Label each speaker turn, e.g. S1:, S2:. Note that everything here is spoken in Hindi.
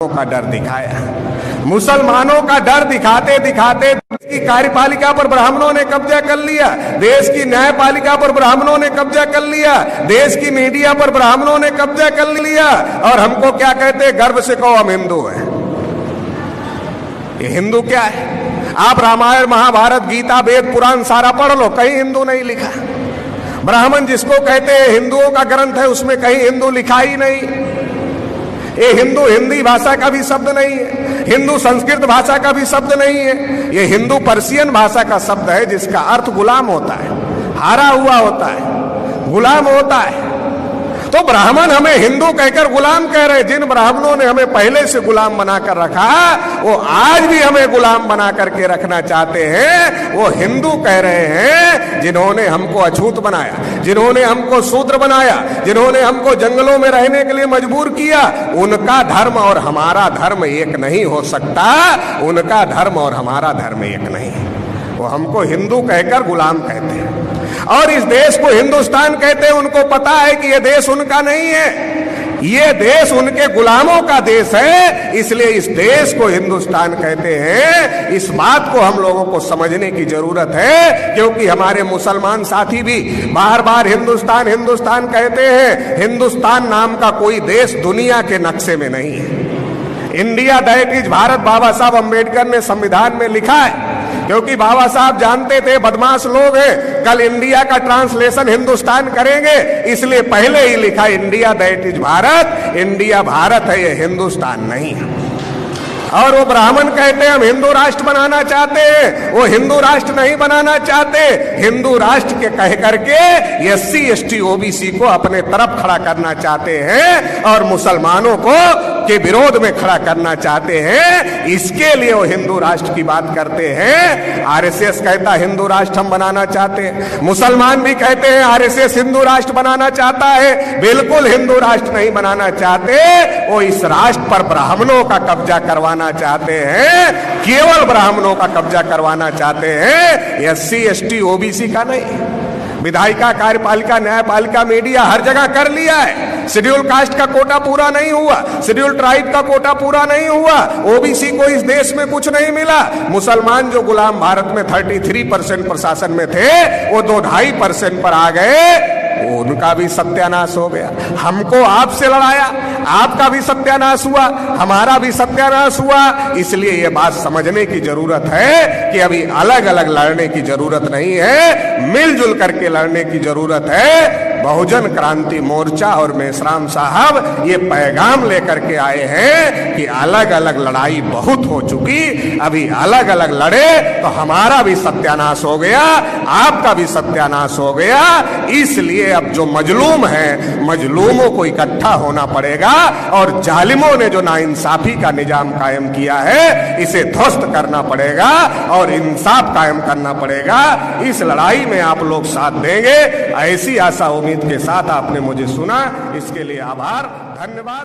S1: का डर दिखाया। मुसलमानों का डर दिखाते दिखाते देश की कार्यपालिका पर ब्राह्मणों ने कब्जा कर लिया, देश की न्यायपालिका पर ब्राह्मणों ने कब्जा कर लिया, देश की मीडिया पर ब्राह्मणों ने कब्जा कर लिया। और हमको क्या कहते, गर्व से कहो हम हिंदू हैं। ये हिंदू क्या है? आप रामायण महाभारत गीता वेद पुराण सारा पढ़ लो, कहीं हिंदू नहीं लिखा। ब्राह्मण जिसको कहते हैं हिंदुओं का ग्रंथ है, उसमें कहीं हिंदू लिखा ही नहीं। ये हिंदू हिंदी भाषा का भी शब्द नहीं है, हिंदू संस्कृत भाषा का भी शब्द नहीं है, ये हिंदू पर्शियन भाषा का शब्द है जिसका अर्थ गुलाम होता है, हारा हुआ होता है, गुलाम होता है। तो ब्राह्मण हमें हिंदू कहकर गुलाम कह रहे। जिन ब्राह्मणों ने हमें पहले से गुलाम बनाकर रखा, वो आज भी हमें गुलाम बना करके रखना चाहते हैं। वो हिंदू कह रहे हैं जिन्होंने हमको अछूत बनाया, जिन्होंने हमको शूद्र बनाया, जिन्होंने हमको जंगलों में रहने के लिए मजबूर किया, उनका धर्म और हमारा धर्म एक नहीं हो सकता। उनका धर्म और हमारा धर्म एक नहीं। वो हमको हिंदू कहकर गुलाम कहते हैं और इस देश को हिंदुस्तान कहते हैं। उनको पता है कि यह देश उनका नहीं है, ये देश उनके गुलामों का देश है, इसलिए इस देश को हिंदुस्तान कहते हैं। इस बात को हम लोगों को समझने की जरूरत है, क्योंकि हमारे मुसलमान साथी भी बार बार हिंदुस्तान हिंदुस्तान कहते हैं। हिंदुस्तान नाम का कोई देश दुनिया के नक्शे में नहीं है। इंडिया दैट इज भारत बाबा साहब अम्बेडकर ने संविधान में लिखा है, क्योंकि बाबा साहब जानते थे बदमाश लोग हैं, कल इंडिया का ट्रांसलेशन हिंदुस्तान करेंगे, इसलिए पहले ही लिखा India that is Bharat. India Bharat है, ये हिंदुस्तान नहीं है। और वो ब्राह्मण कहते हैं हम हिंदू राष्ट्र बनाना चाहते हैं, वो हिंदू राष्ट्र नहीं बनाना चाहते। हिंदू राष्ट्र के कह करके SC ST OBC को अपने तरफ खड़ा करना चाहते हैं और मुसलमानों को के विरोध में खड़ा करना चाहते हैं। इसके लिए वो हिंदू राष्ट्र की बात करते हैं। RSS कहता है हिंदू राष्ट्र हम बनाना चाहते हैं, मुसलमान भी कहते हैं RSS हिंदू राष्ट्र बनाना चाहता है। बिल्कुल हिंदू राष्ट्र नहीं बनाना चाहते, वो इस राष्ट्र पर ब्राह्मणों का कब्जा करवाना चाहते हैं, केवल ब्राह्मणों का कब्जा करवाना चाहते हैं, SC ST OBC का नहीं। विधायिका, कार्यपालिका, न्यायपालिका, मीडिया हर जगह कर लिया है। शेड्यूल कास्ट का कोटा पूरा नहीं हुआ, शेड्यूल ट्राइब का कोटा पूरा नहीं हुआ, OBC को इस देश में कुछ नहीं मिला। मुसलमान जो गुलाम भारत में 33% प्रशासन में थे, वो 2-2.5% पर आ गए, उनका भी सत्यानाश हो गया। हमको आपसे लड़ाया, आपका भी सत्यानाश हुआ, हमारा भी सत्यानाश हुआ। इसलिए ये बात समझने की जरूरत है कि अभी अलग अलग लड़ने की जरूरत नहीं है, मिलजुल करके लड़ने की जरूरत है। बहुजन क्रांति मोर्चा और मेश्राम साहब ये पैगाम लेकर के आए हैं कि अलग अलग लड़ाई बहुत हो चुकी, अभी अलग अलग लड़े तो हमारा भी सत्यानाश हो गया, आपका भी सत्यानाश हो गया। इसलिए अब जो मजलूम है, मजलूमों को इकट्ठा होना पड़ेगा और जालिमों ने जो नाइंसाफी का निजाम कायम किया है, इसे ध्वस्त करना पड़ेगा और इंसाफ कायम करना पड़ेगा। इस लड़ाई में आप लोग साथ देंगे, ऐसी आशा उम्मीद के साथ आपने मुझे सुना, इसके लिए आभार, धन्यवाद।